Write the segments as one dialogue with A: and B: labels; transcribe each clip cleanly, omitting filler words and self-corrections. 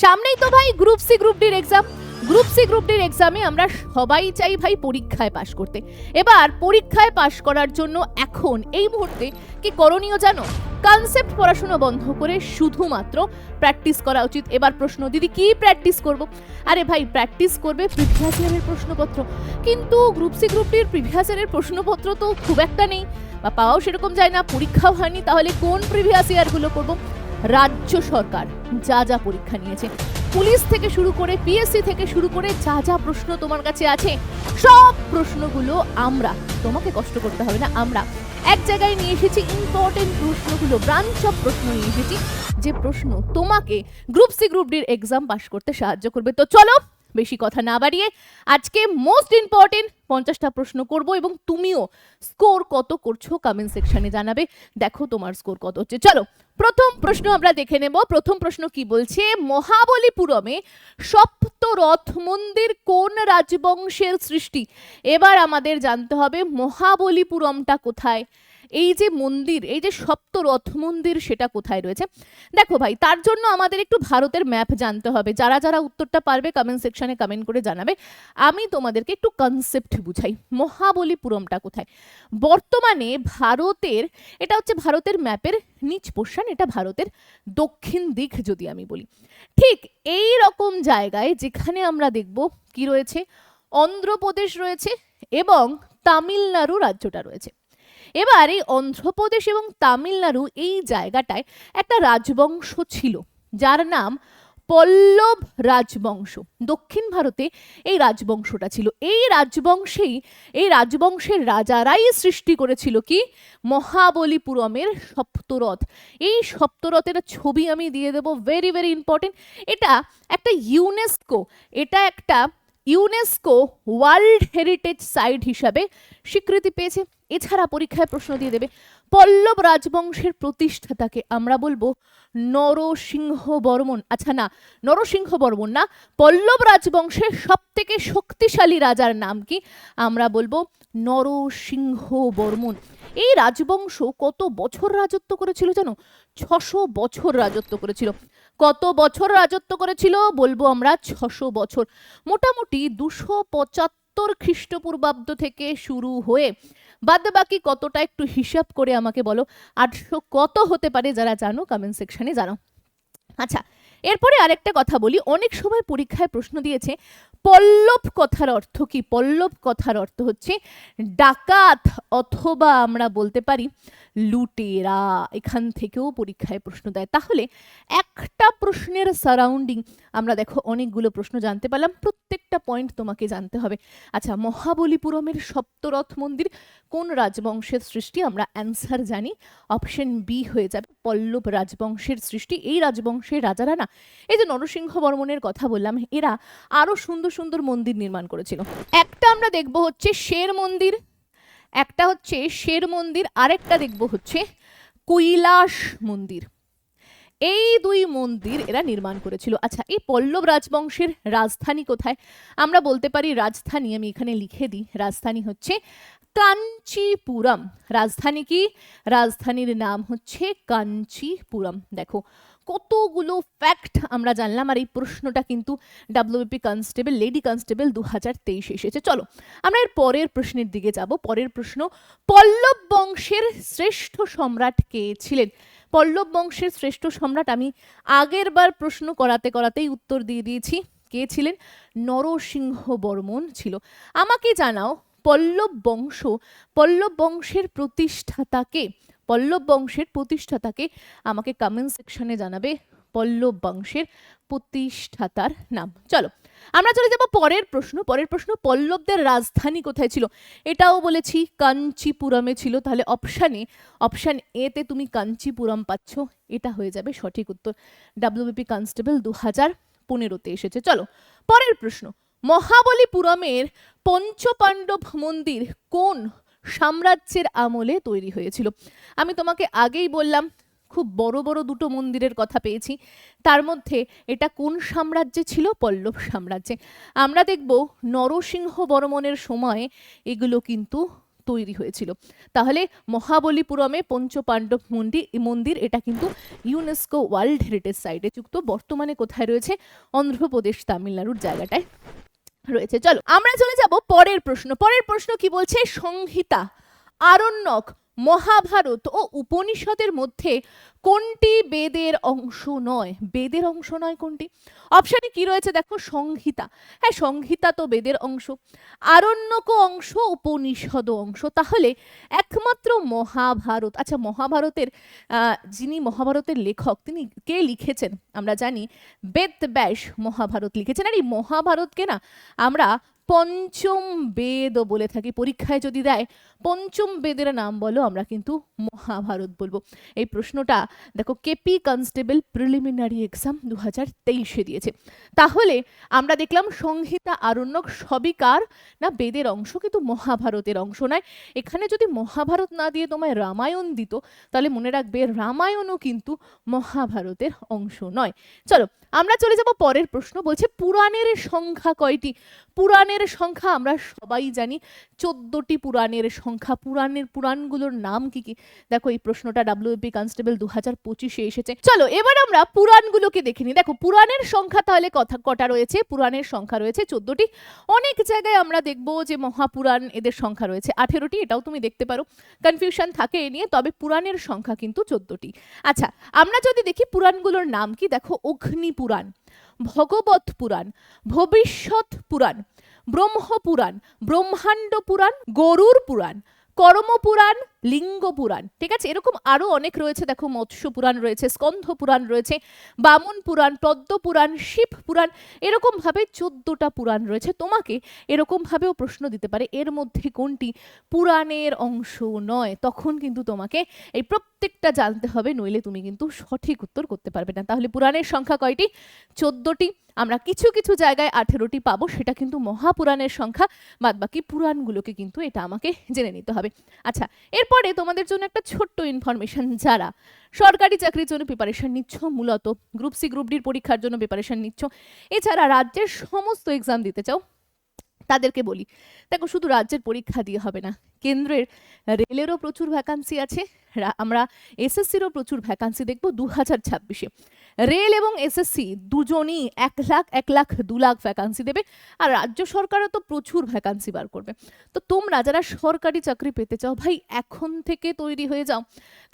A: সামনেই তো ভাই গ্রুপ সি গ্রুপ ডির এক্সাম। গ্রুপ সি গ্রুপ ডির এক্সামে আমরা সবাই চাই ভাই পরীক্ষায় পাশ করতে। এবার পরীক্ষায় পাশ করার জন্য এখন এই মুহূর্তে কি করণীয় জানো? কনসেপ্ট পড়াশোনা বন্ধ করে শুধুমাত্র প্র্যাকটিস করা উচিত। এবার প্রশ্ন, দিদি কি প্র্যাকটিস করব? আরে ভাই প্র্যাকটিস করবে প্রিভিয়াস ইয়ারের প্রশ্নপত্র, কিন্তু গ্রুপ সি গ্রুপ ডির প্রিভিয়াস ইয়ারের প্রশ্নপত্র তো খুব একটা নেই বা পাওয়াও সেরকম যায় না, পরীক্ষাও হয়নি, তাহলে কোন প্রিভিয়াস ইয়ারগুলো করব? রাজ্য সরকার যা যা পরীক্ষা নিয়েছে, পুলিশ থেকে শুরু করে পিএসসি থেকে শুরু করে যা যা প্রশ্ন তোমার কাছে আছে, সব প্রশ্নগুলো আমরা, তোমাকে কষ্ট করতে হবে না, আমরা এক জায়গায় নিয়ে এসেছি। ইম্পর্টেন্ট প্রশ্নগুলো, ব্রাঞ্চ অফ প্রশ্ন নিয়ে এসেছি, যে প্রশ্ন তোমাকে গ্রুপ সি গ্রুপ ডির এক্সাম পাস করতে সাহায্য করবে। তো চলো বেশি কথা না বাড়িয়ে আজকে মোস্ট ইম্পর্টেন্ট 50টা প্রশ্ন করব, এবং তুমিও স্কোর কত করছো কমেন্ট সেকশনে জানাবে। দেখো তোমার স্কোর কত হচ্ছে। চলো প্রথম প্রশ্ন আমরা দেখে নেব। প্রথম প্রশ্ন কি বলছে? মহাবলীপুরমে সপ্তরথ মন্দির কোন রাজবংশের সৃষ্টি? এবার আমাদের জানতে হবে মহাবলীপুরমটা কোথায়, এই যে মন্দির, এই যে সপ্তরথ মন্দির, সেটা কোথায় রয়েছে। দেখো ভাই, তার জন্য আমাদের একটু ভারতের ম্যাপ জানতে হবে। যারা যারা উত্তরটা পারবে কমেন্ট সেকশনে কমেন্ট করে জানাবে। আমি তোমাদেরকে একটু কনসেপ্ট বুঝাই, মহাবলীপুরমটা কোথায়। বর্তমানে ভারতের, এটা হচ্ছে ভারতের ম্যাপের নিচ পোর্শন, এটা ভারতের দক্ষিণ দিক যদি আমি বলি। ঠিক এই রকম জায়গায় যেখানে আমরা দেখব কি রয়েছে, অন্ধ্রপ্রদেশ রয়েছে এবং তামিলনাড়ু রাজ্যটা রয়েছে। এবার এই অন্ধ্রপ্রদেশ এবং তামিলনাড়ু এই জায়গাটায় একটা রাজবংশ ছিল যার নাম পল্লব রাজবংশ। দক্ষিণ ভারতে এই রাজবংশটা ছিল। এই রাজবংশের রাজারাই সৃষ্টি করেছিল কি, মহাবলীপুরমের সপ্তরথ। এই সপ্তরথের ছবি আমি দিয়ে দেবো, ভেরি ভেরি ইম্পর্টেন্ট। এটা একটা ইউনেস্কো ওয়ার্ল্ড হেরিটেজ সাইট হিসাবে স্বীকৃতি পেয়েছে। এছাড়া পরীক্ষায় প্রশ্ন দিয়ে দেবে, পল্লব রাজবংশের প্রতিষ্ঠাতাকে আমরা বলবো নরসিংহ বর্মন। আচ্ছা না, নরসিংহ বর্মন না, পল্লব রাজবংশের সব থেকে শক্তিশালী রাজার নাম কি? আমরা বলবো নরসিংহ বর্মন। এই রাজবংশ কত বছর রাজত্ব করেছিল জানো? 600 বছর রাজত্ব করেছিল। কত বছর রাজত্ব করেছিল? বলবো আমরা 600 বছর। মোটামুটি 275 খ্রিস্টপূর্বাব্দ থেকে শুরু হয়ে বাদ বাকি কতটা একটু হিসাব করে আমাকে বলো। 800 কত হতে পারে? যারা জানো কমেন্ট সেকশনে জানাও। আচ্ছা, এরপরে আরেকটা কথা বলি, অনেক সময় পরীক্ষায় প্রশ্ন দিয়েছে পল্লব কথার অর্থ কি? পল্লব কথার অর্থ হচ্ছে ডাকাত, অথবা আমরা বলতে পারি লুটেরা। এখান থেকেও পরীক্ষায় প্রশ্ন দেয়। তাহলে একটা প্রশ্নের সারাউন্ডিং আমরা দেখো অনেকগুলো প্রশ্ন জানতে পারলাম, প্রত্যেকটা পয়েন্ট তোমাকে জানতে হবে। আচ্ছা, মহাবলীপুরমের সপ্তরথ মন্দির কোন রাজবংশের সৃষ্টি? আমরা অ্যান্সার জানি, অপশন বি হয়ে যাবে, পল্লব রাজবংশের সৃষ্টি। এই রাজবংশের রাজারা না, এই যে নরসিংহ বর্মনের কথা বললাম, এরা আরো সুন্দর সুন্দর মন্দির নির্মাণ করেছিল। একটা আমরা দেখবো হচ্ছে শের মন্দির, একটা হচ্ছে শের মন্দির, আরেকটা দেখবো হচ্ছে কৈলাস মন্দির। এই দুই মন্দির এরা নির্মাণ করেছিল। আচ্ছা, এই পল্লব রাজবংশের রাজধানী কোথায়? আমরা বলতে পারি রাজধানী, আমি এখানে লিখে দিই, রাজধানী হচ্ছে কাঞ্চিপুরম। রাজধানী কি? রাজধানীর নাম হচ্ছে কাঞ্চিপুরম। দেখো কতগুলো ফ্যাক্ট আমরা জানলাম, আর এই প্রশ্নটা কিন্তু ডাব্লিউবিপি কনস্টেবল, লেডি কনস্টেবল 2023 এসেছে। চলো আমরা এর পরের প্রশ্নের দিকে যাব। পরের প্রশ্ন, পল্লব বংশের শ্রেষ্ঠ সম্রাট কে ছিলেন? পল্লব বংশের শ্রেষ্ঠ সম্রাট আমি আগের বার প্রশ্ন করাতে করাতেই উত্তর দিয়ে দিয়েছি। কে ছিলেন? নরসিংহ বর্মন ছিল। আমাকে জানাও পল্লব বংশের প্রতিষ্ঠাতাকে, পল্লব বংশের প্রতিষ্ঠাতাকে আমাকে কমেন্ট সেকশনে জানাবে পল্লব বংশের প্রতিষ্ঠাতার নাম। চলো আমরা চলে যাব পরের প্রশ্ন। পরের প্রশ্ন, পল্লবদের রাজধানী কোথায় ছিল? এটাও বলেছি কাঞ্চিপুরমে ছিল। তাহলে অপশন এ তে তুমি কাঞ্চিপুরম পাচ্ছ, এটা হয়ে যাবে সঠিক উত্তর। ডাব্লিউবিপি কনস্টেবল 2015-তে এসেছে। চলো পরের প্রশ্ন, মহাবলীপুরমের পঞ্চপাণ্ডব মন্দির কোন সাম্রাজ্যের আমলে তৈরি হয়েছিল? আমি তোমাকে আগেই বললাম খুব বড় বড় দুটো মন্দিরের কথা পেয়েছি, তার মধ্যে এটা কোন সাম্রাজ্যে ছিল? পল্লব সাম্রাজ্যে। আমরা দেখব নরসিংহ বর্মনের সময়ে এগুলো কিন্তু তৈরি হয়েছিল। তাহলে মহাবলীপুরমে পঞ্চপাণ্ডব মন্দির এটা কিন্তু ইউনেস্কো ওয়ার্ল্ড হেরিটেজ সাইটে যুক্ত। বর্তমানে কোথায় রয়েছে? অন্ধ্রপ্রদেশ তামিলনাড়ুর জায়গাটায় রয়েছে। চলো আমরা চলে যাব পরের প্রশ্ন। পরের প্রশ্ন কি বলছে? সংহিতা, আরণ্যক, মহাভারত ও উপনিষদের মধ্যে কোনটি বেদের অংশ নয়? বেদের অংশ নয় কোনটি? অপশনে কি রয়েছে দেখো, সংহিতা, হ্যাঁ সংহিতা তো বেদের অংশ, আরণ্যক অংশ, উপনিষদ অংশ, তাহলে একমাত্র মহাভারত। আচ্ছা মহাভারতের যিনি মহাভারতের লেখক তিনি কে লিখেছেন? আমরা জানি বেদ ব্যাস মহাভারত লিখেছেন। আর এই মহাভারতকে না আমরা পঞ্চম বেদ বলে থাকি। পরীক্ষায় যদি দেয় পঞ্চম বেদের নাম বলো, আমরা কিন্তু মহাভারত বলবো। এই প্রশ্নটা দেখো কেপি কনস্টেবল প্রিলিমিনারি এক্সাম 2023-এ দিয়েছে। তাহলে আমরা দেখলাম সংহিতা, আরণ্যক সবই কার না বেদের অংশ, কিন্তু মহাভারতের অংশ নয়। এখানে যদি মহাভারত না দিয়ে তোমায় রামায়ণ দিত তাহলে মনে রাখবে রামায়ণও কিন্তু মহাভারতের অংশ নয়। চলো আমরা চলে যাব পরের প্রশ্ন। বলছে পুরাণের সংখ্যা কয়টি? পুরাণের সংখ্যা আমরা সবাই জানি 14টি পুরাণের সংখ্যা। পুরাণগুলোর নাম কি কি? দেখো এই প্রশ্নটা ডাব্লিউপি কনস্টেবল 2025-এ এসেছে। চলো এবার আমরা পুরাণগুলোকে দেখে নিই। দেখো পুরাণের সংখ্যা তাহলে কটা রয়েছে? পুরাণের সংখ্যা রয়েছে 14টি। অনেক জায়গায় আমরা দেখবো যে মহাপুরাণ এদের সংখ্যা রয়েছে 18টি, এটাও তুমি দেখতে পারো, কনফিউশন থাকে এ নিয়ে। তবে পুরাণের সংখ্যা কিন্তু 14টি। আচ্ছা আমরা যদি দেখি পুরাণগুলোর নাম কি, দেখো অগ্নি পুরাণ, ভগবত পুরাণ, ভবিষ্যৎ পুরাণ, ব্রহ্মপুরাণ, ব্রহ্মাণ্ড পুরাণ, গরুর পুরাণ, কর্ম পুরাণ, লিঙ্গ পুরাণ। ঠিক আছে, এরকম আরো অনেক রয়েছে। দেখো মৎস্য পুরাণ রয়েছে, স্কন্ধ পুরাণ রয়েছে, বামন পুরাণ, পদ্ম পুরাণ, শিব পুরাণ, এরকম ভাবে 14টা পুরাণ রয়েছে। তোমাকে এরকম ভাবেও প্রশ্ন দিতে পারে এর মধ্যে কোনটি পুরাণের অংশ নয়, তখন কিন্তু তোমাকে এই প্রত্যেকটা জানতে হবে, নইলে তুমি কিন্তু সঠিক উত্তর করতে পারবে না। তাহলে পুরাণের সংখ্যা কয়টি? 14টি। আমরা কিছু কিছু জায়গায় 18টি পাবো, সেটা কিন্তু মহাপুরাণের সংখ্যা। বাদবাকি পুরাণগুলোকে কিন্তু এটা আমাকে জেনে নিতে হবে। আচ্ছা এরপরে তোমাদের জন্য একটা ছোট্ট ইনফরমেশন। যারা সরকারি চাকরির জন্য প্রিপারেশন নিচ্ছ, মূলত গ্রুপ সি গ্রুপ ডির পরীক্ষার জন্য প্রিপারেশন নিচ্ছ, এছাড়া রাজ্যের সমস্ত এক্সাম দিতে চাও, তাদেরকে বলি দেখো শুধু রাজ্যের পরীক্ষা দিয়ে হবে না, কেন্দ্রের রেলেরও প্রচুর ভ্যাকান্সি আছে, আমরা এসএসসিরও প্রচুর ভ্যাকান্সি দেখবো 2026-এ। রেল এবং এসএসসি দুজনই 1 লাখ 2 লাখ ভ্যাকান্সি দেবে, আর রাজ্য সরকারও তো প্রচুর ভ্যাকান্সি বার করবে। তো তোমরা যারা সরকারি চাকরি পেতে চাও ভাই এখন থেকে তৈরি হয়ে যাও,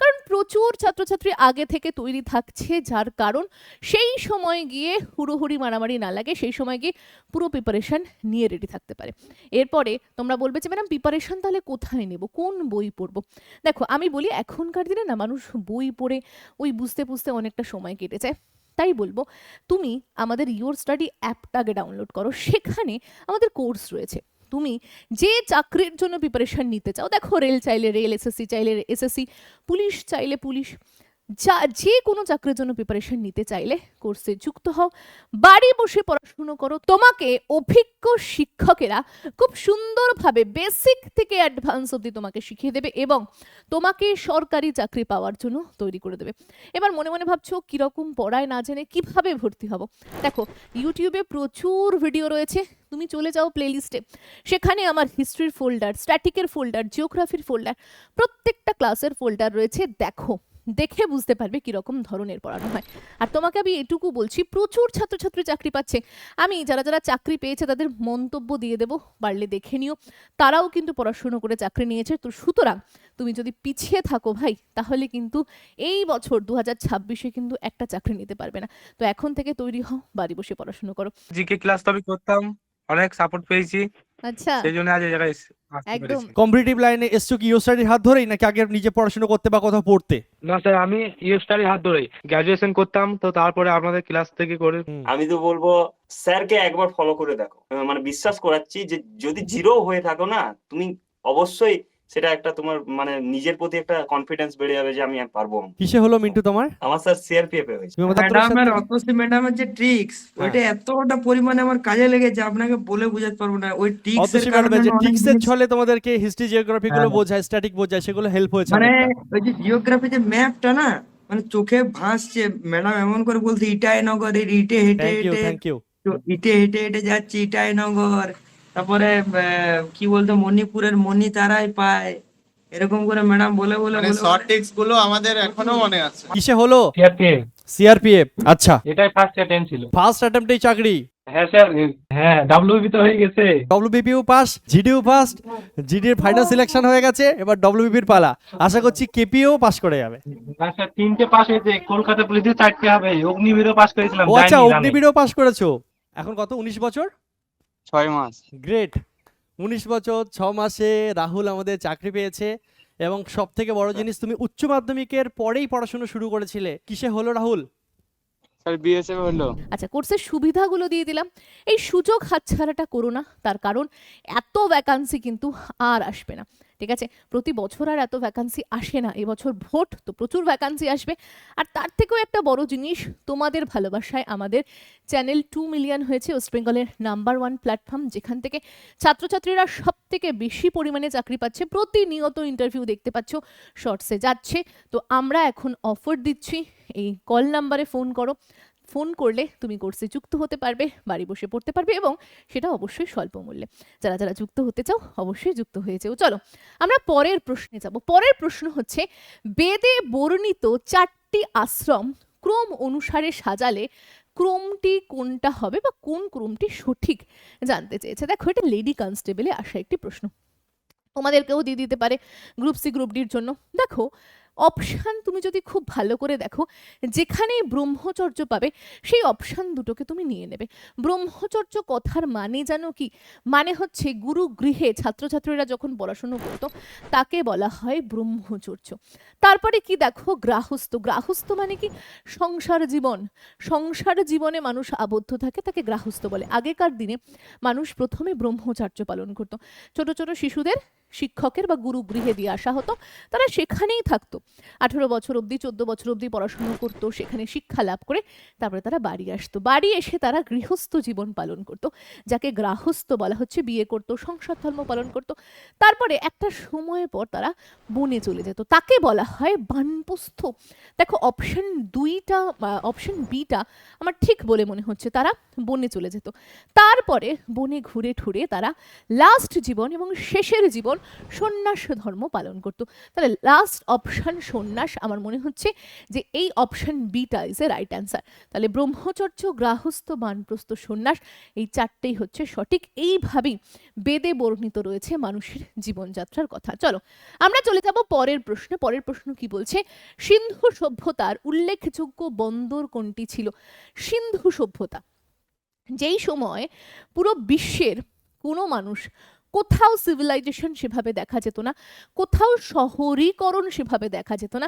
A: কারণ প্রচুর ছাত্রছাত্রী আগে থেকে তৈরি থাকছে, যার কারণ সেই সময় গিয়ে হুড়োহুড়ি মারামারি না লাগে, সেই সময় গিয়ে পুরো প্রিপারেশন নিয়ে রেডি থাকতে পারে। এরপরে তোমরা বলবে যে ম্যাডাম প্রিপারেশন তাহলে কোথায় নেব, কোন বই পড়বো? দেখো আমি বলি এখনকার দিনে না মানুষ বই পড়ে ওই বুঝতে বুঝতে অনেকটা সময় কেটে যায়। তাই বলবো তুমি আমাদের ইওর স্টাডি অ্যাপটাকে ডাউনলোড করো, সেখানে আমাদের কোর্স রয়েছে। তুমি যে চাকরির জন্য প্রিপারেশন নিতে চাও, দেখো রেল চাইলে রেল, এসএসসি চাইলে এসএসসি, পুলিশ চাইলে পুলিশ, যে কোনো চাকরির জন্য প্রিপারেশন নিতে চাইলে কোর্সে যুক্ত হও, বাড়ি বসে পড়াশুনো করো। তোমাকে অভিজ্ঞ শিক্ষকেরা খুব সুন্দরভাবে বেসিক থেকে অ্যাডভান্স অবধি তোমাকে শিখিয়ে দেবে এবং তোমাকে সরকারি চাকরি পাওয়ার জন্য তৈরি করে দেবে। এবার মনে মনে ভাবছো কিরকম পড়ায় না জেনে কিভাবে ভর্তি হব? দেখো ইউটিউবে প্রচুর ভিডিও রয়েছে, তুমি চলে যাও প্লেলিস্টে, সেখানে আমার হিস্ট্রির ফোল্ডার, স্ট্যাটিকের ফোল্ডার, জিওগ্রাফির ফোল্ডার, প্রত্যেকটা ক্লাসের ফোল্ডার রয়েছে, দেখো দেখে বুঝতে পারবে কিরকম ধরনের পড়ানো হয়। আর তোমাকে আমি এটুকু বলছি প্রচুর ছাত্রছাত্রী চাকরি পাচ্ছে, আমি যারা যারা চাকরি পেয়েছে তাদের মন্তব্য দিয়ে দেবো, পারলে দেখে নিও, তারাও কিন্তু পড়াশুনো করে চাকরি নিয়েছে। তো সুতরাং তুমি যদি পিছিয়ে থাকো ভাই তাহলে কিন্তু এই বছর 2026-এ কিন্তু একটা চাকরি নিতে পারবে না। তো এখন থেকে তৈরি হও, বাড়ি বসে পড়াশুনো করো।
B: জিকে ক্লাস তো আমি করতাম, অনেক সাপোর্ট পেয়েছি,
A: আচ্ছা
B: সেই জন্য আজ এই জায়গায় আসতে
A: একদম
B: পেরেছি।
C: কম্পিটিটিভ লাইনে এসছো কি ইও স্টাডির হাত ধরেই নাকি আগে নিজে পড়াশোনা করতে বা কোথাও পড়তে?
B: না স্যার, আমি ইউস্টারি হাত ধরেই গ্রাজুয়েশন করতাম, তো তারপরে আপনাদের ক্লাস থেকে করে
D: আমি তো বলবো স্যারকে একবার ফলো করে দেখো, মানে বিশ্বাস করাচ্ছি যে যদি জিরো হয়ে থাকো না তুমি অবশ্যই সেটা একটা তোমার মানে নিজের প্রতি একটা কনফিডেন্স বেড়ে যাবে যে আমি পারবো।
C: কিসে হলো মিন্টু তোমার?
D: আমার স্যার সিআরপিএফ এ হয়েছে।
C: তুমি আমাদের ছাত্রদের
E: ম্যাডামের
C: সাথে-
E: অতসী ম্যাডামের যে ট্রিক্স ওইটা এতটা পরিমাণে আমার কাজে লেগেছে আপনাকে বলে বোঝাতে পারবো না। ওই ট্রিক্স এর
C: অতসী
E: কারণে
C: ম্যাডামের যে
E: আমি অনেক
C: ট্রিক্সের
E: জিনিস-
C: ছলে তোমাদেরকে হিস্ট্রি জিওগ্রাফি গুলো
E: হ্যাঁ।
C: বোঝায়, স্ট্যাটিক বোঝায়, সেগুলো হেল্প হয়েছে
E: মানে
C: অনেকটা।
E: ওই যে জিওগ্রাফি যে ম্যাপটা না মানে চোখে ভাসছে, ম্যাডাম এমন করে বলছে ইটাই নগর, এর ইটে হেঁটে
C: থ্যাংক ইউ
E: হেঁটে
C: থ্যাংক ইউ।
E: তো ইটে হেঁটে হেঁটে যাচ্ছি ইটাই নগর, তারপরে কি বলতো মণিপুরের মণি তারাই পায়, এরকম করে ম্যাডাম বলে বলে
F: মানে
E: বলে
F: শর্ট
E: বলে
F: টেক্সট গুলো আমাদের এখনো মনে আছে।
C: কিসে হলো?
B: CRPF,
C: CRPF. আচ্ছা,
B: এটাই ফার্স্ট অ্যাটেম্প ছিল।
C: ফার্স্ট অ্যাটেম্পটেই চাকরি।
B: হ্যাঁ স্যার, হ্যাঁ ডাব্লিউবি তো হয়ে গেছে।
C: ডব্লিউবিপিও পাস, জিডিও পাস, জিডির ফাইনাল সিলেকশন হয়ে গেছে, এবার ডব্লিউবিপির পালা। আশা করছি কেপিও পাস করে যাবে।
B: না স্যার, 3টে পাস হয়েছে, কলকাতা পুলিশে 4টে হবে, অগ্নিবীরও পাস করেছিলাম।
C: ও আচ্ছা,
B: যাইনি রানে।
C: অগ্নিবীরও পাস করেছো। এখন কত, 19 বছর?
F: 6 মাস।
C: গ্রেট। 19 বছর 6 মাসে রাহুল আমাদের চাকরি পেয়েছে। এবং সব থেকে বড় জিনিস, তুমি উচ্চ মাধ্যমিকের পরেই পড়াশোনা শুরু করেছিলে। কিসে হলো রাহুল?
F: স্যার বিএসএফ হলো।
A: আচ্ছা, কোর্সের সুবিধাগুলো দিয়ে দিলাম। এই সুযোগ হাতছাড়াটা করো না, তার কারণ এত ভ্যাকান্সি কিন্তু আর আসবে না। ঠিক আছে, প্রতি বছর আর এত ভ্যাকান্সি আসে না, এবছর ভোট তো প্রচুর ভ্যাকান্সি আসবে। আর তার থেকেও একটা বড় জিনিস, তোমাদের ভালোবাসায় আমাদের চ্যানেল 2 মিলিয়ন হয়েছে, ওয়েস্ট বেঙ্গলের নাম্বার 1 প্ল্যাটফর্ম, যেখান থেকে ছাত্রছাত্রীরা সব থেকে বেশি পরিমাণে চাকরি পাচ্ছে। প্রতিনিয়ত ইন্টারভিউ দেখতে পাচ্ছ, শর্টসে যাচ্ছে। তো আমরা এখন অফার দিচ্ছি, এই কল নাম্বারে ফোন করো। ফোন করলে তুমি কোর্সে যুক্ত হতে পারবে, বাড়ি বসে পড়তে পারবে, এবং সেটা অবশ্যই স্বল্প মূল্যে। যারা যারা যুক্ত হতে চাও অবশ্যই যুক্ত হয়ে যাও। চলো আমরা পরের প্রশ্নে যাব। পরের প্রশ্ন হচ্ছে, বেদে বর্ণিত 4টি আশ্রম ক্রম অনুসারে সাজালে ক্রমটি কোনটা হবে, বা কোন ক্রমটি সঠিক জানতে চেয়েছে। দেখো, এটা লেডি কনস্টেবলে আসা একটি প্রশ্ন, তোমাদেরকেও দিয়ে দিতে পারে গ্রুপ সি গ্রুপ ডির জন্য। দেখো, অপশান তুমি যদি খুব ভালো করে দেখো, যেখানেই ব্রহ্মচর্য পাবে সেই অপশান দুটোকে তুমি নিয়ে নেবে। ব্রহ্মচর্য কথার মানে জানো কি? মানে হচ্ছে গুরু গৃহে ছাত্রছাত্রীরা যখন পড়াশুনো করতো তাকে বলা হয় ব্রহ্মচর্য। তারপরে কি দেখো, গ্রাহস্থ। গ্রাহস্থ মানে কি? সংসার জীবন। সংসার জীবনে মানুষ আবদ্ধ থাকে, তাকে গ্রাহস্থ বলে। আগেকার দিনে মানুষ প্রথমে ব্রহ্মচর্য পালন করতো। ছোট ছোট শিশুদের শিক্ষকের বা গুরু গৃহে দিয়ে আসা হতো, তারা সেখানেই থাকতো। 18 বছর অবধি, 14 বছর অবধি পড়াশুনো করতো, সেখানে শিক্ষা লাভ করে তারপরে তারা বাড়ি আসতো। বাড়ি এসে তারা গৃহস্থ জীবন পালন করতো, যাকে গ্রাহস্থ বলা হচ্ছে। বিয়ে করতো, সংসার ধর্ম পালন করতো। তারপরে একটা সময় পর তারা বনে চলে যেত, তাকে বলা হয় বানপ্রস্থ। দেখো, অপশন 2টা, অপশন বিটা আমার ঠিক বলে মনে হচ্ছে, তারা বনে চলে যেত। তারপরে বনে ঘুরে ঠুরে তারা লাস্ট জীবন এবং শেষের জীবন সন্ন্যাস ধর্ম পালন করত। তাহলে লাস্ট অপশন সন্ন্যাস, আমার মনে হচ্ছে যে এই option beta is a right answer. তাহলে ব্রহ্মচর্য, গ্রাহস্থ, বানপ্রস্থ, সন্ন্যাস, এই 4টেই হচ্ছে সঠিক। এইভাবেই বেদে বর্ণিত রয়েছে মানুষের জীবনযাত্রার কথা। চলো আমরা চলে যাব পরের প্রশ্নে। পরের প্রশ্ন কি বলছে, সিন্ধু সভ্যতার উল্লেখযোগ্য বন্দর কোনটি ছিল? সিন্ধু সভ্যতা, যেই সময় পুরো বিশ্বের কোনো মানুষ, কোথাও সিভিলাইজেশন সেভাবে দেখা যেত না, কোথাও শহরীকরণ সেভাবে দেখা যেত না,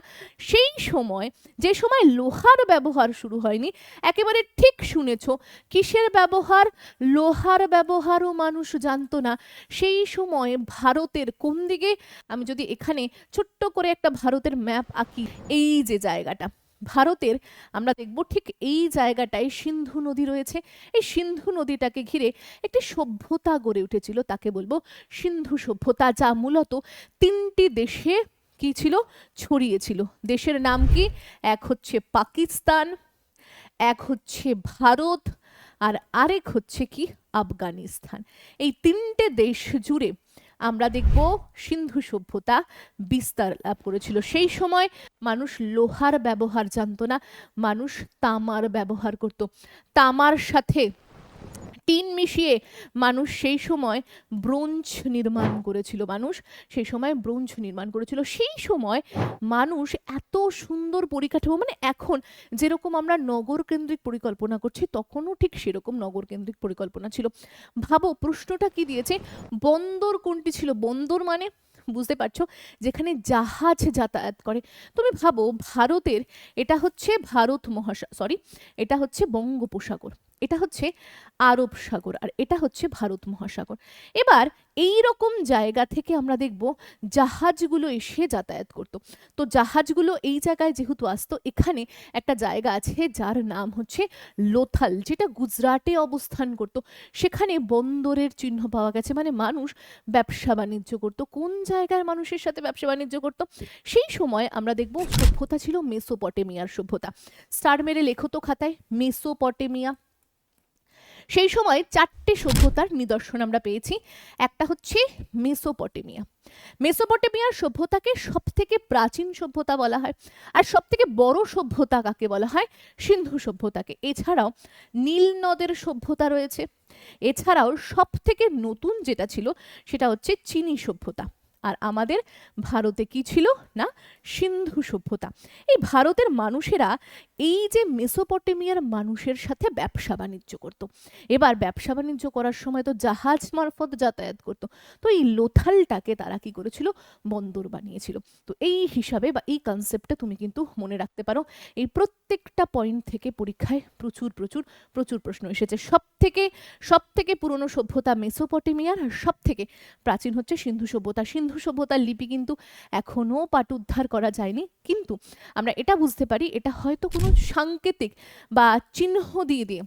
A: সেই সময়, যে সময় লোহার ব্যবহার শুরু হয়নি, একেবারে ঠিক শুনেছ, কিসের ব্যবহার? লোহার ব্যবহারও মানুষ জানতো না। সেই সময় ভারতের কোন দিকে, আমি যদি এখানে ছোট্ট করে একটা ভারতের ম্যাপ আঁকি, এই যে জায়গাটা ভারতের, আমরা দেখব ঠিক এই জায়গাটায় সিন্ধু নদী রয়েছে। এই সিন্ধু নদীটাকে ঘিরে একটি সভ্যতা গড়ে উঠেছিল, তাকে বলবো সিন্ধু সভ্যতা, যা মূলত 3টি দেশে কি ছিল, ছড়িয়েছিল। দেশের নাম কি? এক হচ্ছে পাকিস্তান, এক হচ্ছে ভারত, আর আরেক হচ্ছে কি আফগানিস্তান। এই 3টে দেশ জুড়ে আমরা দেখব সিন্ধু সভ্যতা বিস্তার লাভ করেছিল। সেই সময় মানুষ লোহার ব্যবহার জানতো না, মানুষ তামার ব্যবহার করত। তামার সাথে টিন মিশিয়ে মানুষ সেই সময় ব্রোঞ্জ নির্মাণ করেছিল। মানুষ সেই সময় ব্রোঞ্জ নির্মাণ করেছিল। সেই সময় মানুষ এত সুন্দর পরিকাঠামো, মানে এখন যেরকম আমরা নগর কেন্দ্রিক পরিকল্পনা করছি, তখনও ঠিক সেরকম নগর কেন্দ্রিক পরিকল্পনা ছিল। ভাবো প্রশ্নটা কি দিয়েছে, বন্দর কোনটি ছিল? বন্দর মানে বুঝতে পারছো, যেখানে জাহাজ যাতায়াত করে। তুমি ভাবো, ভারতের, এটা হচ্ছে ভারত এটা হচ্ছে বঙ্গোপসাগর, এটা হচ্ছে আরব সাগর, আর এটা হচ্ছে ভারত মহাসাগর। এবার এই রকম জায়গা থেকে আমরা দেখব জাহাজগুলো এসে যাতায়াত করত। তো জাহাজগুলো এই জায়গায় যেহেতু আসতো, এখানে একটা জায়গা আছে যার নাম হচ্ছে লোথাল, যেটা গুজরাটে অবস্থান করত। সেখানে বন্দরের চিহ্ন পাওয়া গেছে, মানে মানুষ ব্যবসা বাণিজ্য করত। কোন জায়গার মানুষের সাথে ব্যবসা বাণিজ্য করত? সেই সময় আমরা দেখব সভ্যতা ছিল মেসোপটেমিয়ার সভ্যতা। স্টার মেরে লেখো তো খাতায়, মেসোপটেমিয়া। সেই সময় 4টে সভ্যতার নিদর্শন আমরা পেয়েছি। একটা হচ্ছে মেসোপটেমিয়া। মেসোপটেমিয়ার সভ্যতাকে সবথেকে প্রাচীন সভ্যতা বলা হয়, আর সবথেকে বড় সভ্যতা কাকে বলা হয়? সিন্ধু সভ্যতাকে। এছাড়াও নীল নদের সভ্যতা রয়েছে। এছাড়াও সবথেকে নতুন যেটা ছিল সেটা হচ্ছে চীনী সভ্যতা। আর আমাদের ভারতে কি ছিল না? সিন্ধু সভ্যতা। এই ভারতের মানুষেরা এই যে মেসোপটেমিয়ার মানুষের সাথে ব্যবসা বাণিজ্য করত। এবার ব্যবসা বাণিজ্য করার সময় তো জাহাজ মারফত যাতায়াত করত। তো এই লোথালটাকে তারা কি করেছিল? বন্দর বানিয়েছিল। তো এই হিসাবে বা এই কনসেপ্টটা তুমি কিন্তু মনে রাখতে পারো। এই প্রত্যেকটা পয়েন্ট থেকে পরীক্ষায় প্রচুর প্রচুর প্রচুর প্রশ্ন এসেছে। সব থেকে পুরনো সভ্যতা মেসোপটেমিয়ার, আর সব থেকে প্রাচীন হচ্ছে সিন্ধু সভ্যতা। সিন্ধু সভ্যতার লিপি কিন্তু এখনো পাঠোদ্ধার করা যায়নি, কিন্তু আমরা এটা বুঝতে পারি এটা হয়তো কোনো সাংকেতিক বা চিহ্ন দিয়ে দিয়ে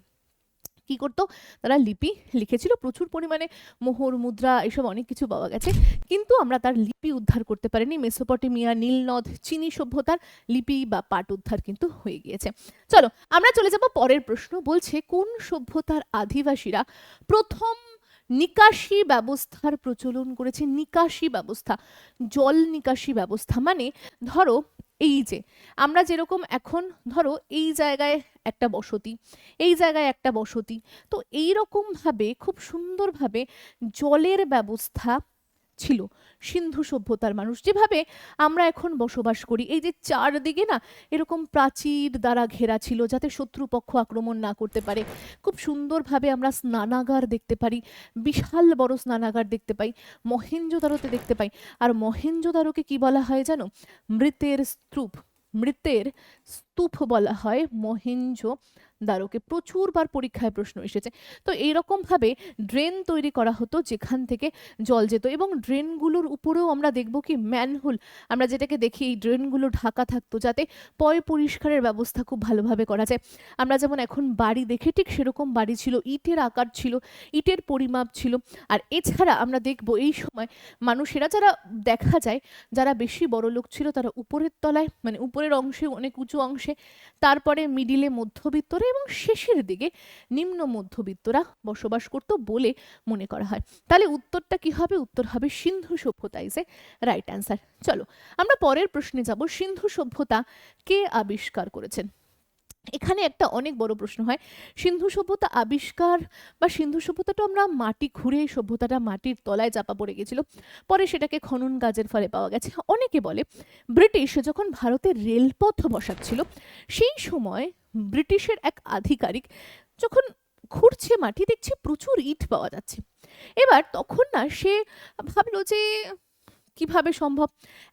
A: কি করতো, তারা লিপি লিখেছিল। প্রচুর পরিমাণে মোহর, মুদ্রা, এসব অনেক কিছু পাওয়া গেছে, কিন্তু আমরা তার লিপি উদ্ধার করতে পারিনি। মেসোপটেমিয়া, নীলনদ, চীনী সভ্যতার লিপি বা পাঠ উদ্ধার কিন্তু হয়ে গিয়েছে। চলো আমরা চলে যাব পরের প্রশ্ন। বলছে কোন সভ্যতার আদিবাসীরা প্রথম নিকাশি ব্যবস্থার প্রচলন করেছে? নিকাশি ব্যবস্থা, জল নিকাশি ব্যবস্থা মানে ধরো এই যে আমরা যেরকম এখন ধরো এই জায়গায় একটা বসতি, এই জায়গায় একটা বসতি, তো এই রকম ভাবে খুব সুন্দরভাবে জলের ব্যবস্থা ছিল সিন্ধু সভ্যতার মানুষ। যেভাবে আমরা এখন বসবাস করি, এই যে চারদিকে না এরকম প্রাচীর দ্বারা ঘেরা ছিল যাতে শত্রুপক্ষ আক্রমণ না করতে পারে। খুব সুন্দরভাবে আমরা স্নানাগার দেখতে পারি, বিশাল বড় স্নানাগার দেখতে পাই, মহেঞ্জোদারোতে দেখতে পাই। আর মহেঞ্জোদারোকে কি বলা হয় জানো? মৃতের স্তূপ। মৃতের স্তূপ বলা হয় মহেঞ্জোদারোকে। প্রচুরবার পরীক্ষায় প্রশ্ন এসেছে। তো এইরকম ভাবে ড্রেন তৈরি করা হতো যেখান থেকে জল যেত, এবং ড্রেনগুলোর উপরেও আমরা দেখব কি ম্যানহোল, আমরা যেটাকে দেখি এই ড্রেনগুলো ঢাকা থাকতো যাতে পয় পরিষ্কারের ব্যবস্থা খুব ভালোভাবে করা যায়। আমরা যেমন এখন বাড়ি দেখে ঠিক সেরকম বাড়ি ছিল, ইটের আকার ছিল, ইটের পরিমাপ ছিল। আর এছাড়া আমরা দেখব এই সময় মানুষেরা যারা দেখা যায় যারা বেশি বড় লোক ছিল তারা উপরের তলায় মানে উপরের অংশে অনেক উঁচু অংশে, তারপরে মিডিলে মধ্যবিত্তরা এবং শেষের দিকে নিম্ন মধ্যবিত্তরা বসবাস করত বলে মনে করা হয়। তাহলে উত্তরটা কি হবে? উত্তর হবে সিন্ধু সভ্যতা ইজ এ রাইট অ্যান্সার। চলো আমরা পরের প্রশ্নে যাব। সিন্ধু সভ্যতা কে আবিষ্কার করেছেন? এখানে একটা অনেক বড় প্রশ্ন হয়। সিন্ধু সভ্যতা আবিষ্কার বা সিন্ধু সভ্যতাটা আমরা মাটি খুঁড়ে, এই সভ্যতাটা মাটির তলায় চাপা পড়ে গেছিল, পরে সেটাকে খনন কাজের ফলে পাওয়া গেছে। অনেকে বলে ব্রিটিশ যখন ভারতে রেলপথ বসাচ্ছিল সেই সময় ব্রিটিশের এক আধিকারিক যখন খুঁড়ছে মাটি, দেখছে প্রচুর ইট পাওয়া যাচ্ছে। এবার তখন না সে ভাবলো যে কিভাবে সম্ভব,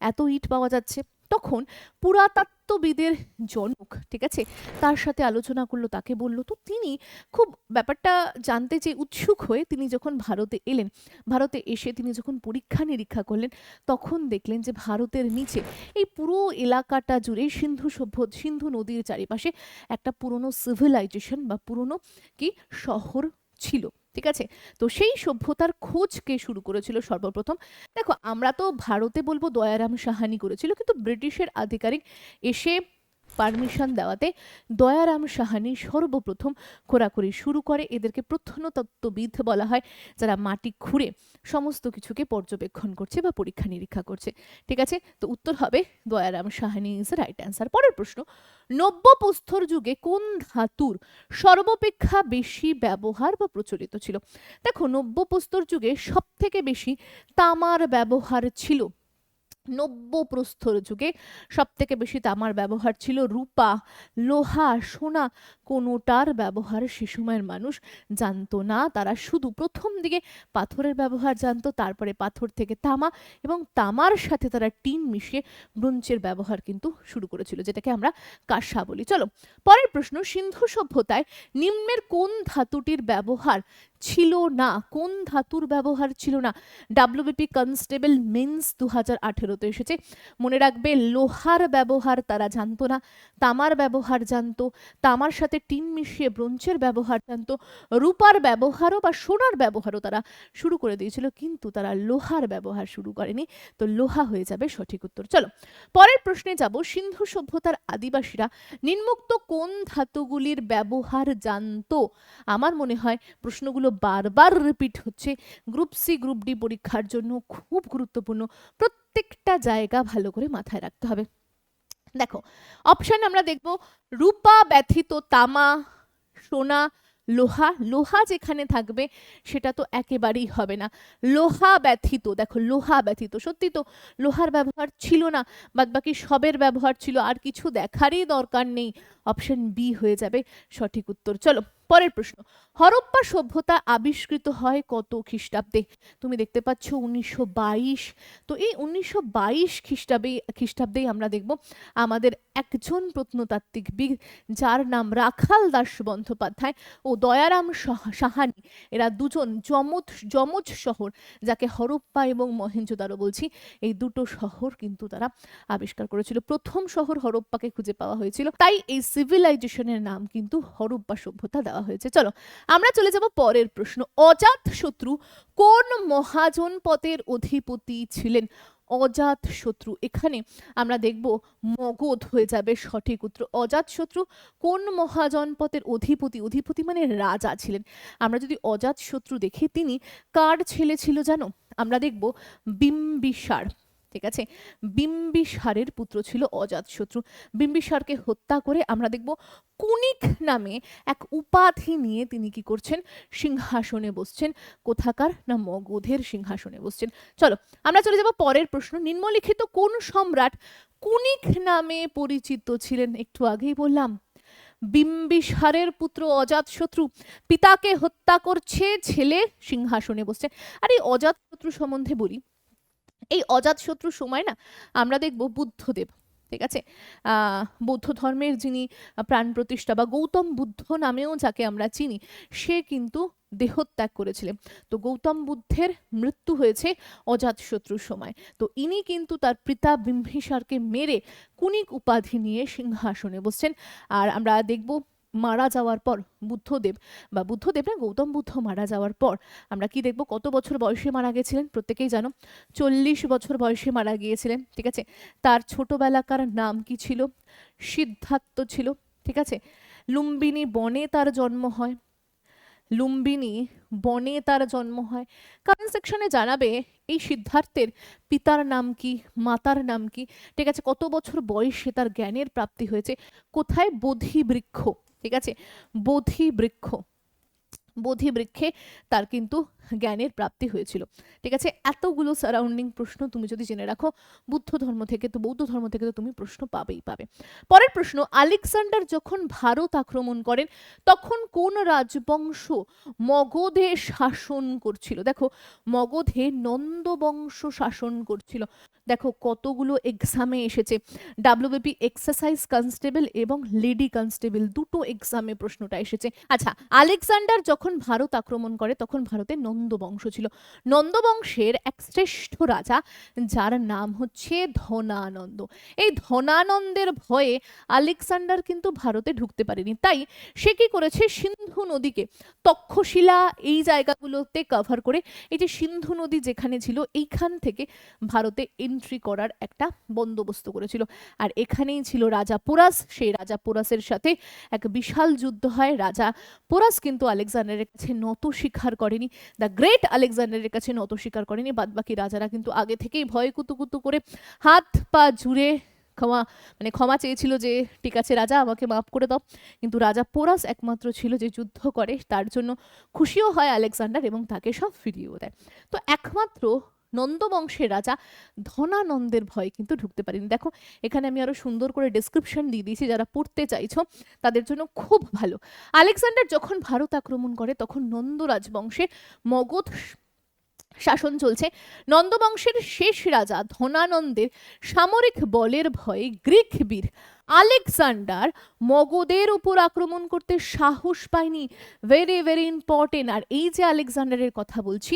A: এত ইট পাওয়া যাচ্ছে। তখন পুরাতত্ত্ববিদের জনক, ঠিক আছে, তার সাথে আলোচনা করলো, তাকে বললো। তো তিনি খুব ব্যাপারটা জানতে চেয়ে উৎসুক হয়ে তিনি যখন ভারতে এলেন, ভারতে এসে তিনি যখন পরীক্ষা নিরীক্ষা করলেন, তখন দেখলেন যে ভারতের নিচে এই পুরো এলাকাটা জুড়ে সিন্ধু নদীর চারিপাশে একটা পুরনো সিভিলাইজেশন বা পুরনো কি শহর ছিল। ঠিক আছে, তো সেই সভ্যতার খোঁজ কে শুরু করেছিল সর্বপ্রথম? দেখো আমরা তো ভারতে বলবো দয়ারাম সাহানি করেছিল, কিন্তু ব্রিটিশের আধিকারিক এসে পারমিশন দেওয়াতে দয়ারাম সাহানি সর্বপ্রথম খোঁড়াখুড়ি শুরু করে। এদেরকে প্রত্নতত্ত্ববিদ বলা হয়, যারা মাটি খুঁড়ে সমস্ত কিছুকে পর্যবেক্ষণ করছে বা পরীক্ষা নিরীক্ষা করছে। ঠিক আছে, তো উত্তর হবে Dayaram Sahani is right answer. পরের প্রশ্ন, নব্য প্রস্তর যুগে কোন ধাতুর সর্বাপেক্ষা বেশি ব্যবহার বা প্রচলিত ছিল? দেখো নব্য প্রস্তর যুগে সব থেকে বেশি তামার ব্যবহার ছিল। নব্য প্রস্তর যুগে সব থেকে বেশি তামার ব্যবহার ছিল। রূপা, লোহা, সোনা কোনোটার ব্যবহার সে সময়ের মানুষ জানতো না। তারা শুধু প্রথম দিকে পাথরের ব্যবহার জানতো, তারপরে পাথর থেকে তামা, এবং তামার সাথে তারা টিন মিশিয়ে ব্রোঞ্জের ব্যবহার কিন্তু শুরু করেছিল, যেটাকে আমরা কাঁসা বলি। চলো পরের প্রশ্ন, সিন্ধু সভ্যতায় নিম্নের কোন ধাতুটির ব্যবহার ছিল না? কোন ধাতুর ব্যবহার ছিল না? WBP কনস্টেবল মেন্স 2018 ভারতে এসেছে। মনে রাখবে, লোহার ব্যবহার তারা জানতো না, তামার ব্যবহার জানতো, তামার সাথে টিন মিশিয়ে ব্রোঞ্জের ব্যবহার জানতো, রূপার ব্যবহারও বা সোনার ব্যবহারও তারা শুরু করে দিয়েছিল, কিন্তু তারা লোহার ব্যবহার শুরু করেনি। তো লোহা হয়ে যাবে সঠিক উত্তর। চলো পরের প্রশ্নে যাব। সিন্ধু সভ্যতার আদিবাসীরা নিম্নোক্ত কোন ধাতুগুলির ব্যবহার জানতো? আমার মনে হয় প্রশ্নগুলো বারবার রিপিট হচ্ছে, গ্রুপ সি গ্রুপ ডি পরীক্ষার জন্য খুব গুরুত্বপূর্ণ, প্রত্যেকটা জায়গা ভালো করে মাথায় রাখতে হবে। দেখো অপশন আমরা দেখব, রূপা ব্যথিত তামা, সোনা, লোহা। লোহা যেখানে থাকবে সেটা তো একেবারেই হবে না। লোহা ব্যথিত, দেখো লোহা ব্যথিত, সত্যি তো লোহার ব্যবহার ছিল না, বাদবাকি সবের ব্যবহার ছিল, আর কিছু দেখারই দরকার নেই। অপশন বি হয়ে যাবে সঠিক উত্তর। চলো পরের প্রশ্ন। হরপ্পা সভ্যতা আবিষ্কৃত হয় কত খ্রিস্টাব্দে? তুমি দেখতে পাচ্ছ 1922। তো এই 1922 খ্রিস্টাব্দেই আমরা দেখব আমাদের একজন প্রত্নতাত্ত্বিকবিদ, যার নাম রাখাল দাস বন্দ্যোপাধ্যায় ও দয়ারাম সাহানি, এরা দুজন যমজ শহর, যাকে হরপ্পা এবং মহেঞ্জোদারো বলছি, এই দুটো শহর কিন্তু তারা আবিষ্কার করেছিল। প্রথম শহর হরপ্পাকে খুঁজে পাওয়া হয়েছিল, তাই এই সিভিলাইজেশনের নাম কিন্তু হরপ্পা সভ্যতা দেওয়া হয়েছে। চলো আমরা চলে যাব পরের প্রশ্ন। অজাতশত্রু কোন মহাজনপদের অধিপতি ছিলেন? অজাতশত্রু, এখানে আমরা দেখব মগধ হয়ে যাবে সঠিক উত্তর। অজাতশত্রু কোন মহাজনপদের অধিপতি? অধিপতি মানে রাজা ছিলেন। আমরা যদি অজাতশত্রু দেখি, তিনি কার ছেলে ছিল জানো? আমরা দেখব বিম্বিসার। ঠিক আছে, বিম্বিসারের পুত্র ছিল অজাতশত্রু। বিম্বিসারকে হত্যা করে আমরা দেখব কুনিক নামে এক উপাধি নিয়ে তিনি কি করছেন? সিংহাসনে বসছেন। কোথাকার? না মগধের সিংহাসনে বসছেন। চলো আমরা চলে যাব পরের প্রশ্ন। নিম্নলিখিত কোন সম্রাট কুনিক নামে পরিচিত ছিলেন? একটু আগেই বললাম, বিম্বিসারের পুত্র অজাতশত্রু পিতাকে হত্যা করছে, ছেলে সিংহাসনে বসছে। আর এই অজাতশত্রু সম্বন্ধে বলি, এই অজাতশত্রুর সময় না আমরা দেখব বুদ্ধদেব, ঠিক আছে, বৌদ্ধ ধর্মের যিনি প্রাণ প্রতিষ্ঠা বা গৌতম বুদ্ধ নামেও যাকে আমরা চিনি, সে কিন্তু দেহত্যাগ করেছিলেন। তো গৌতম বুদ্ধের মৃত্যু হয়েছে অজাতশত্রুর সময়। তো ইনি কিন্তু তার পিতা বিম্বিসারকে মেরে কুনিক উপাধি নিয়ে সিংহাসনে বসছেন। আর আমরা দেখব মারা যাওয়ার পর বুদ্ধদেব না, গৌতম বুদ্ধ মারা যাওয়ার পর আমরা কি দেখব? কত বছর বয়সে মারা গেছিলেন? প্রত্যেকেই জানো, 40 বছর বয়সে মারা গিয়েছিলেন। ঠিক আছে, তার ছোটবেলাকার নাম কি ছিল? সিদ্ধার্থ ছিল। ঠিক আছে, লুম্বিনী বনে তার জন্ম হয়। কমেন্ট সেকশনে জানাবে এই সিদ্ধার্থের পিতার নাম কি, মাতার নাম কি? ঠিক আছে, কত বছর বয়সে তার জ্ঞানের প্রাপ্তি হয়েছে? কোথায়? বোধি বৃক্ষ। ঠিক আছে, বোধি বৃক্ষে তার কিন্তু জ্ঞানের প্রাপ্তি হয়েছিল। ঠিক আছে, এতগুলো সারাউন্ডিং প্রশ্ন তুমি যদি জেনে রাখো বৌদ্ধ ধর্ম থেকে তো তুমি প্রশ্ন পাবে। পরের প্রশ্ন। আলেকজান্ডার যখন ভারত আক্রমণ করেন তখন কোন রাজবংশ মগধে শাসন করছিল? দেখো মগধে নন্দ বংশ শাসন করছিল। দেখো কতগুলো এক্সামে এসেছে, ডাব্লিউবিপি এক্সারসাইজ কনস্টেবল এবং লেডি কনস্টেবল দুটো এক্সামে প্রশ্নটা এসেছে। আচ্ছা, আলেকজান্ডার যখন ভারত আক্রমণ করে তখন ভারতে নন্দ বংশ ছিল। নন্দ বংশের এক শ্রেষ্ঠ রাজা, যার নাম হচ্ছে ধনানন্দ। এই ধনানন্দের ভয়ে আলেকজান্ডার কিন্তু ভারতে ঢুকতে পারেনি, তাই সে কি করেছে? সিন্ধু নদীকে, তক্ষশিলা এই জায়গাগুলোতে কভার করে, এই যে সিন্ধু নদী যেখানে ছিল এইখান থেকে ভারতে এন্ট্রি করার একটা বন্দোবস্ত করেছিল। আর এখানেই ছিল রাজা পোরাস। সেই রাজা পোরাসের সাথে এক বিশাল যুদ্ধ হয়। রাজা পোরাস কিন্তু আলেকজান্ডারের কাছে নত স্বীকার করেনি, দ্য গ্রেট আলেকজান্ডারের কাছে নত স্বীকার করেনি। বাদবাকি রাজারা কিন্তু আগে থেকেই ভয়ে কুতুকুতু করে হাত পা জুড়ে ক্ষমা চেয়েছিল যে ঠিক আছে রাজা, আমাকে মাফ করে দাও। কিন্তু রাজা পোরাস একমাত্র ছিল যে যুদ্ধ করে, তার জন্য খুশিও হয় আলেকজান্ডার এবং তাকে সব ফিরিয়েও দেয়। তো একমাত্র নন্দবংশের রাজা ধনানন্দের ভয় কিন্তু ঢুকতে পারেনি। দেখো এখানে আমি আরো সুন্দর করে ডেসক্রিপশন দিয়ে দিয়েছি, যারা পড়তে চাইছো তাদের জন্য খুব ভালো। আলেকজান্ডার যখন ভারত আক্রমণ করে তখন নন্দ রাজবংশে মগধ শাসন চলছে। নন্দবংশের শেষ রাজা ধনানন্দের সামরিক বলের ভয়ে গ্রিক বীর আলেকজান্ডার মগধের উপর আক্রমণ করতে সাহস পায়নি, ভেরি ভেরি ইম্পর্টেন্ট। আর এই যে আলেকজান্ডারের কথা বলছি,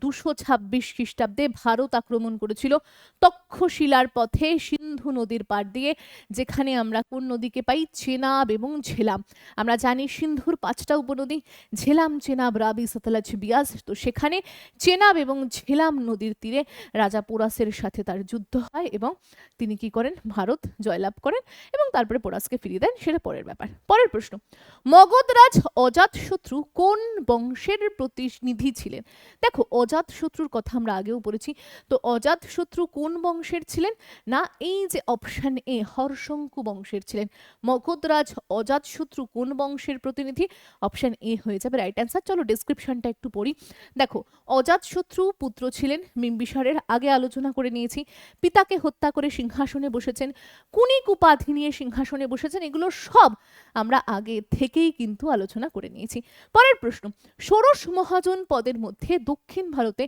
A: 226 খ্রিস্টাব্দে ভারত আক্রমণ করেছিল তক্ষশিলার পথে সিন্ধু নদীর পাড় দিয়ে, যেখানে আমরা কোন নদীকে পাই? চেনাব এবং ঝেলাম। আমরা জানি সিন্ধুর 5টা উপনদী, ঝেলাম, চেনাব, রাবি, সতলজ, বিয়াস। তো সেখানে চেনাব এবং ঝেলাম নদীর তীরে রাজা পোরাসের সাথে তার যুদ্ধ হয় এবং তিনি কি করেন? ভারত জয়লাভ করেন এবং তারপরে পোরাসকে ফিরিয়ে দেন, সেটা পরের ব্যাপার। পরের প্রশ্ন, মগধরাজ অজাতশত্রু কোন বংশের প্রতিনিধি ছিলেন? দেখো, অজাতশত্রুর কথা আমরা আগেও পড়েছি। তো অজাতশত্রু কোন বংশের ছিলেন? না, এই যে অপশন এ, হর্ষঙ্কু বংশের ছিলেন। মগধরাজ অজাতশত্রু কোন বংশের প্রতিনিধি? অপশন এ হয়ে যাবে রাইট অ্যান্সার। চলো ডেসক্রিপশনটা একটু পড়ি। দেখো, অজাতশত্রু পুত্র ছিলেন বিম্বিসারের, আগে আলোচনা করে নিয়েছি। পিতাকে হত্যা করে সিংহাসনে বসেছেন, কুনিক উপাধি নিয়ে সিংহাসনে বসেছেন, এগুলো সব আমরা আগে থেকেই কিন্তু আলোচনা করে নিয়েছি। পরের প্রশ্ন, ষোড়শ মহাজন পদের মধ্যে দক্ষিণ ভারতে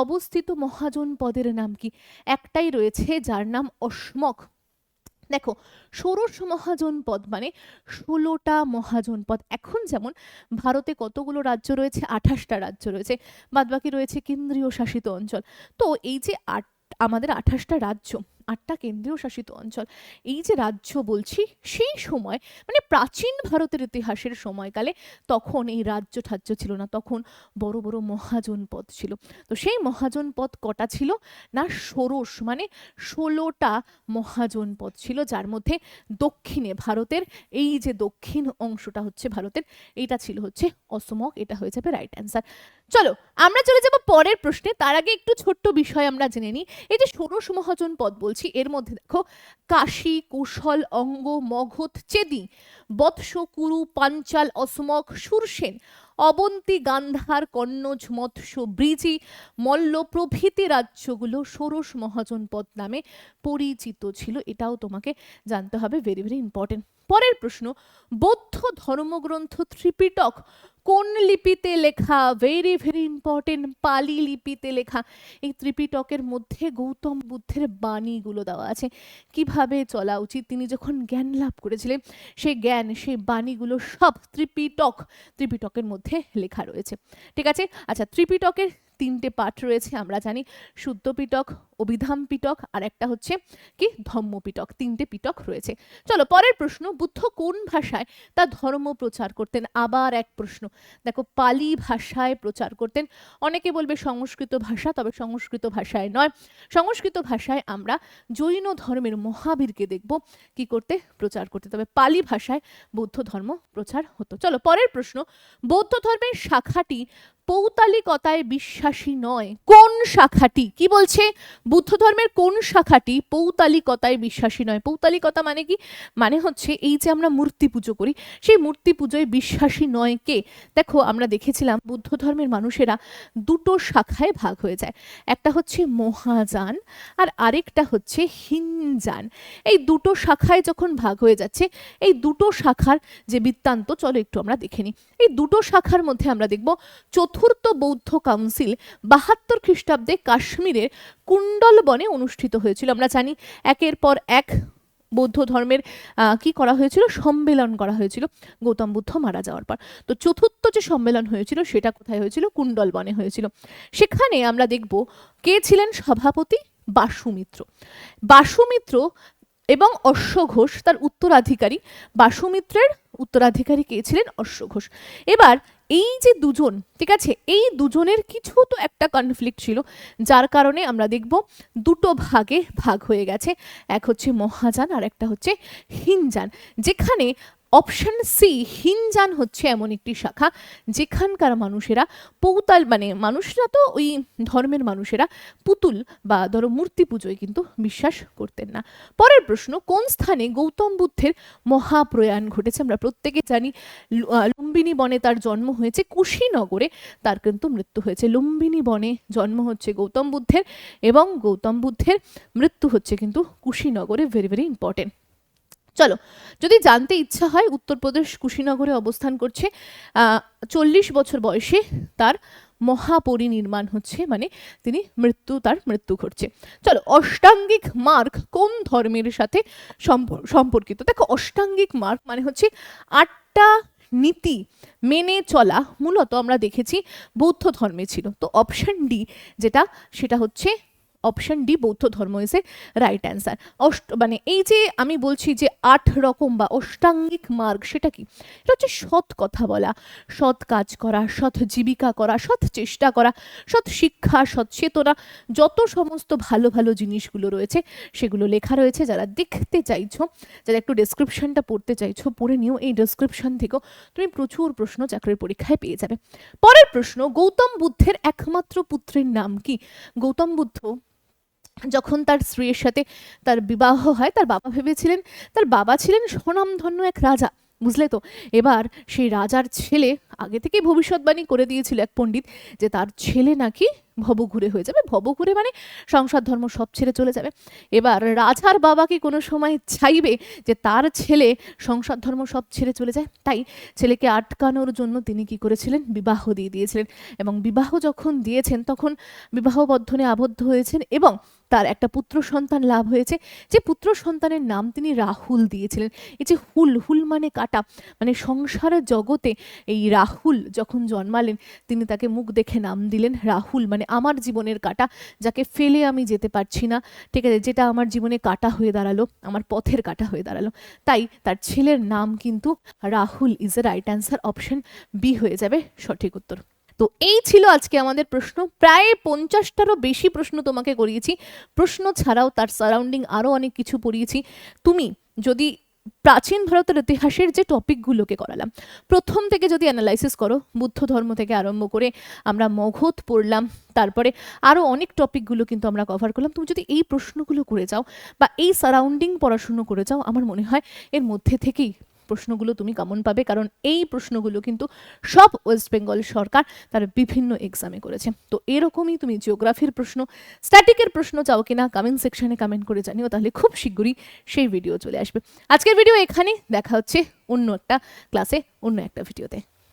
A: অবস্থিত মহাজন পদের নাম কি? একটাই রয়েছে, যার নাম অসমক। দেখো, ষোড়শ মহাজন পদ মানে 16টা মহাজন পদ। এখন যেমন ভারতে কতগুলো রাজ্য রয়েছে? 28টা রাজ্য রয়েছে, বাদবাকি রয়েছে কেন্দ্রীয় শাসিত অঞ্চল। তো এই যে আমাদের 28টা রাজ্য, 8টা কেন্দ্রীয় শাসিত অঞ্চল, এই যে রাজ্য বলছি, সেই সময় মানে প্রাচীন ভারতের ইতিহাসের সময়কালে তখন এই রাজ্য ঠাজ্য ছিল না, তখন বড় বড় মহাজন পদ ছিল। তো সেই মহাজন পদ কটা ছিল? না, ষোড়শ মানে 16টা মহাজন পদ ছিল, যার মধ্যে দক্ষিণে ভারতের এই যে দক্ষিণ অংশটা হচ্ছে ভারতের, এইটা ছিল হচ্ছে অসমক। এটা হয়ে যাবে রাইট অ্যান্সার। চলো আমরা চলে যাব পরের প্রশ্নে। তার আগে একটু ছোট্ট বিষয় আমরা জেনে নিই। এই যে ষোড়শ মহাজন পদ বলছি, এর মধ্যে দেখো কাশী, কুশল, অঙ্গ, মগধ, চেদি, বৎস, কুরু, পাঞ্চাল, অসমক, সুরসেন, অবন্তী, গান্ধার, কন্নজ, মৎস্য, ব্রিজি, মল্ল প্রভৃতি রাজ্যগুলো ষোড়শ মহাজন পদ নামে পরিচিত ছিল। এটাও তোমাকে জানতে হবে, ভেরি ভেরি ইম্পর্টেন্ট। পরের প্রশ্ন, বৌদ্ধ ধর্মগ্রন্থ ত্রিপিটক কোন লিপিতে লেখা? ভেরি ভেরি ইম্পর্টেন্ট, পালি লিপিতে লেখা। এই ত্রিপিটকের মধ্যে গৌতম বুদ্ধের বাণীগুলো দেওয়া আছে, কিভাবে চলা উচিত, তিনি যখন জ্ঞান লাভ করেছিলেন, সেই জ্ঞান, সেই বাণীগুলো সব ত্রিপিটকের মধ্যে লেখা রয়েছে। ঠিক আছে, আচ্ছা, ত্রিপিটকের 3টে পাঠ রয়েছে, আমরা জানি শুদ্ধ পিটক, অভিধাম পিটক, আর একটা হচ্ছে কি ধম্ম পিটক। 3টে পিটক রয়েছে। চলো পরের প্রশ্ন, বুদ্ধ কোন ভাষায় তার ধর্ম প্রচার করতেন? আবার এক প্রশ্ন। দেখো, পালি ভাষায় প্রচার করতেন। অনেকে বলবে সংস্কৃত ভাষা, তবে সংস্কৃত ভাষায় নয়, সংস্কৃত ভাষায় আমরা জৈন ধর্মের মহাবীরকে দেখব কি করতে? প্রচার করতে। তবে পালি ভাষায় বৌদ্ধ ধর্ম প্রচার হতো। চলো পরের প্রশ্ন, বৌদ্ধ ধর্মের শাখাটি পৌতালিকতায় বিশ্বাসী নয়। কোন শাখাটি? কি বলছে? বুদ্ধ ধর্মের কোন শাখাটি পৌতালিকতায় বিশ্বাসী নয়? পৌতালিকতা মানে কি? মানে হচ্ছে এই যে আমরা মূর্তি পুজো করি, সেই মূর্তি পুজোয় বিশ্বাসী নয় কে? দেখো, আমরা দেখেছিলাম বুদ্ধ ধর্মের মানুষেরা 2টো শাখায় ভাগ হয়ে যায়, একটা হচ্ছে মহাযান আর আরেকটা হচ্ছে হিনযান। এই 2টো শাখায় যখন ভাগ হয়ে যাচ্ছে, এই 2টো শাখার যে বৃত্তান্ত, চলো একটু আমরা দেখে নিই। এই 2টো শাখার মধ্যে আমরা দেখব চতুর্থ বৌদ্ধ কাউন্সিল 72 খ্রিস্টাব্দে কাশ্মীরের কুণ্ডলবনে অনুষ্ঠিত হয়েছিল। আমরা জানি একের পর এক বৌদ্ধ ধর্মের কি করা হয়েছিল? সম্মেলন করা হয়েছিল গৌতম বুদ্ধ মারা যাওয়ার পর। তো চতুর্থ যে সম্মেলন হয়েছিল সেটা কোথায় হয়েছিল? কুণ্ডলবনে হয়েছিল। সেখানে আমরা দেখব কে ছিলেন সভাপতি? বাসুমিত্র। বাসুমিত্র এবং অশ্বঘোষ তার উত্তরাধিকারী। বাসুমিত্রের উত্তরাধিকারী কে ছিলেন? অশ্বঘোষ। এবার এই যে দুজন, ঠিক আছে, এই দুজনের কিছু তো একটা কনফ্লিক্ট ছিল, যার কারণে আমরা দেখব 2টো ভাগে ভাগ হয়ে গেছে। এক হচ্ছে মহাযান আর একটা হচ্ছে হিনযান, যেখানে অপশন সি হিনযান হচ্ছে এমন একটি শাখা যেখানকার মানুষেরা মানে মানুষরা তো ওই ধর্মের মানুষেরা পুতুল বা ধরো মূর্তি পুজোয় কিন্তু বিশ্বাস করতেন না। পরের প্রশ্ন, কোন স্থানে গৌতম বুদ্ধের মহাপ্রয়াণ ঘটেছে? আমরা প্রত্যেকে জানি লুম্বিনী বনে তার জন্ম হয়েছে, কুশীনগরে তার কিন্তু মৃত্যু হয়েছে। লুম্বিনী বনে জন্ম হচ্ছে গৌতম বুদ্ধের এবং গৌতম বুদ্ধের মৃত্যু হচ্ছে কিন্তু কুশীনগরে। Very very important. চলো, যদি জানতে ইচ্ছা হয়, উত্তরপ্রদেশ কুশীনগরে অবস্থান করছে, 40 বছর বয়সে তার মহাপরিনির্মাণ হচ্ছে, মানে তার মৃত্যু ঘটছে। চলো, অষ্টাঙ্গিক মার্গ কোন ধর্মের সাথে সম্পর্কিত? দেখো, অষ্টাঙ্গিক মার্গ মানে হচ্ছে 8টা নীতি মেনে চলা, মূলত আমরা দেখেছি বৌদ্ধ ধর্মে ছিল। তো অপশন ডি যেটা, সেটা হচ্ছে অপশন ডি, বৌদ্ধ ধর্ম ইজ এ রাইট অ্যান্সার। মানে এই যে আমি বলছি যে 8 রকম বা অষ্টাঙ্গিক মার্গ, সেটা কি? এটা হচ্ছে সৎ কথা বলা, সৎ কাজ করা, সৎ জীবিকা করা, সৎ চেষ্টা করা, সৎ শিক্ষা, সৎ চেতনা, যত সমস্ত ভালো ভালো জিনিসগুলো রয়েছে সেগুলো লেখা রয়েছে। যারা দেখতে চাইছো, যারা একটু ডেসক্রিপশনটা পড়তে চাইছো, পড়ে নিও। এই ডেসক্রিপশন থেকেও তুমি প্রচুর প্রশ্ন চাকরির পরীক্ষায় পেয়ে যাবে। পরের প্রশ্ন, গৌতম বুদ্ধের একমাত্র পুত্রের নাম কি? গৌতম বুদ্ধ যখন তার স্ত্রীর সাথে তার বিবাহ হয়, তার বাবা ভেবেছিলেন, তার বাবা ছিলেন স্বনামধন্য এক রাজা, বুঝলে তো। এবার সেই রাজার ছেলে, আগে থেকে ভবিষ্যৎবাণী করে দিয়েছিল এক পণ্ডিত যে তার ছেলে নাকি ভবঘুরে হয়ে যাবে। ভবঘুরে মানে সংসার ধর্ম সব ছেড়ে চলে যাবে। এবার রাজার বাবা কি কোনো সময় চাইবে যে তার ছেলে সংসার ধর্ম সব ছেড়ে চলে যায়? তাই ছেলেকে আটকানোর জন্য তিনি কি করেছিলেন? বিবাহ দিয়ে দিয়েছিলেন। এবং বিবাহ যখন দিয়েছেন, তখন বিবাহ বন্ধনে আবদ্ধ হয়েছেন এবং তার একটা পুত্র সন্তান লাভ হয়েছে, যে পুত্র সন্তানের নাম তিনি রাহুল দিয়েছিলেন। এই যে হুল মানে কাটা, মানে সংসারের জগতে এই রাহুল যখন জন্মালেন, তিনি তাকে মুখ দেখে নাম দিলেন রাহুল, মানে আমার জীবনের কাটা, যাকে ফেলে আমি যেতে পারছি না, ঠিক আছে, যেটা আমার জীবনে কাটা হয়ে দাঁড়ালো, আমার পথের কাটা হয়ে দাঁড়ালো। তাই তার ছেলের নাম কিন্তু Rahul is a right answer. Option B হয়ে যাবে সঠিক উত্তর। তো এই ছিল আজকে আমাদের প্রশ্ন। প্রায় 50টারও বেশি প্রশ্ন তোমাকে করিয়েছি। প্রশ্ন ছাড়াও তার সারাউন্ডিং আরও অনেক কিছু পড়িয়েছি। তুমি যদি প্রাচীন ভারতের ইতিহাসের যে টপিকগুলোকে করালাম, প্রথম থেকে যদি অ্যানালাইসিস করো, বুদ্ধ ধর্ম থেকে আরম্ভ করে আমরা মগধ পড়লাম, তারপরে আরও অনেক টপিকগুলো কিন্তু আমরা কভার করলাম। তুমি যদি এই প্রশ্নগুলো করে যাও বা এই সারাউন্ডিং পড়াশুনো করে যাও, আমার মনে হয় এর মধ্যে থেকেই প্রশ্নগুলো তুমি কমন পাবে, কারণ এই প্রশ্নগুলো কিন্তু সব ওয়েস্ট বেঙ্গল সরকার তার বিভিন্ন এক্সামে করেছে। তো এরকমই তুমি জিওগ্রাফির প্রশ্ন, স্ট্যাটিকের প্রশ্ন চাও কিনা কমেন্ট সেকশনে কমেন্ট করে জানিও, তাহলে খুব শীঘ্রই সেই ভিডিও চলে আসবে। আজকের ভিডিও এখানে, দেখা হচ্ছে অন্য একটা ক্লাসে, অন্য একটা ভিডিওতে।